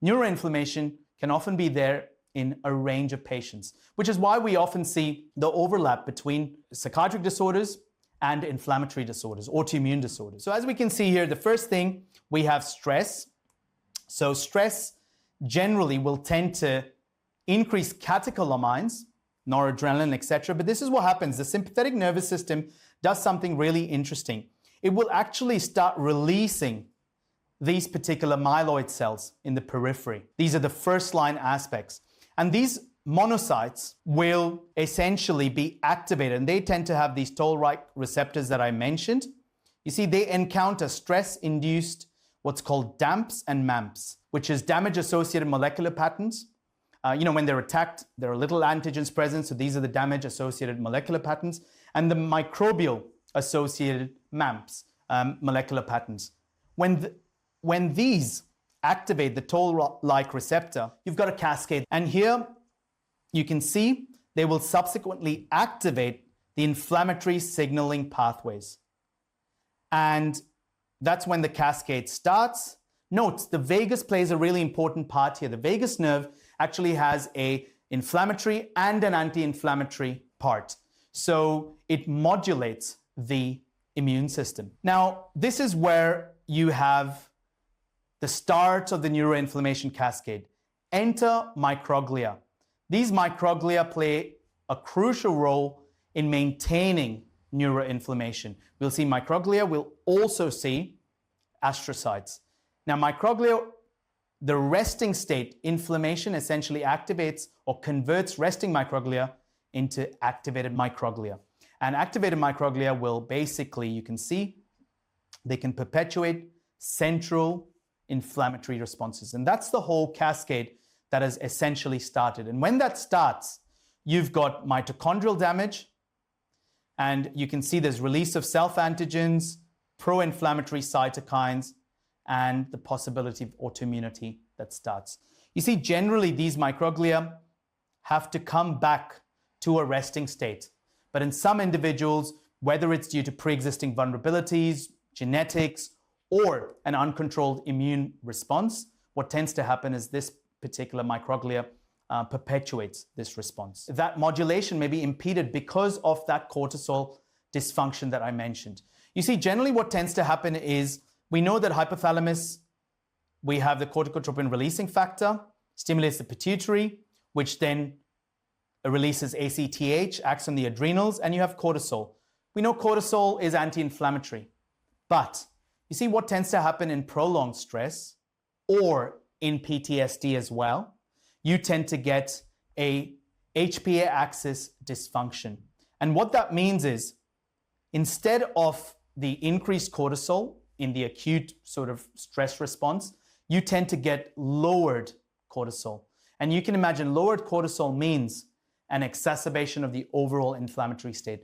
Neuroinflammation can often be there in a range of patients, which is why we often see the overlap between psychiatric disorders and inflammatory disorders, autoimmune disorders. So as we can see here, the first thing, we have stress. So stress generally will tend to increase catecholamines, noradrenaline, etc. But this is what happens. The sympathetic nervous system does something really interesting. It will actually start releasing these particular myeloid cells in the periphery. These are the first line aspects. And these monocytes will essentially be activated, and they tend to have these toll-like receptors that I mentioned. You see, they encounter stress-induced, what's called DAMPs and MAMPs, which is damage-associated molecular patterns. When they're attacked, there are little antigens present, so these are the damage-associated molecular patterns, and the microbial-associated MAMPs, molecular patterns. When these activate the toll-like receptor, you've got a cascade. And here you can see they will subsequently activate the inflammatory signaling pathways. And that's when the cascade starts. Note, the vagus plays a really important part here. The vagus nerve actually has an inflammatory and an anti-inflammatory part. So it modulates the immune system. Now, this is where you have the start of the neuroinflammation cascade. Enter microglia. These microglia play a crucial role in maintaining neuroinflammation. We'll see microglia, we'll also see astrocytes. Now, microglia, the resting state, inflammation essentially activates or converts resting microglia into activated microglia. And activated microglia will basically, you can see, they can perpetuate central inflammatory responses. And that's the whole cascade that has essentially started. And when that starts, you've got mitochondrial damage, and you can see there's release of self-antigens, pro-inflammatory cytokines, and the possibility of autoimmunity that starts. You see, generally, these microglia have to come back to a resting state. But in some individuals, whether it's due to pre-existing vulnerabilities, genetics, or an uncontrolled immune response, what tends to happen is this particular microglia perpetuates this response. That modulation may be impeded because of that cortisol dysfunction that I mentioned. You see, generally what tends to happen is we know that hypothalamus, we have the corticotropin releasing factor, stimulates the pituitary, which then releases ACTH, acts on the adrenals, and you have cortisol. We know cortisol is anti-inflammatory, but you see what tends to happen in prolonged stress or in PTSD as well, you tend to get a HPA axis dysfunction. And what that means is instead of the increased cortisol in the acute sort of stress response, you tend to get lowered cortisol. And you can imagine lowered cortisol means an exacerbation of the overall inflammatory state.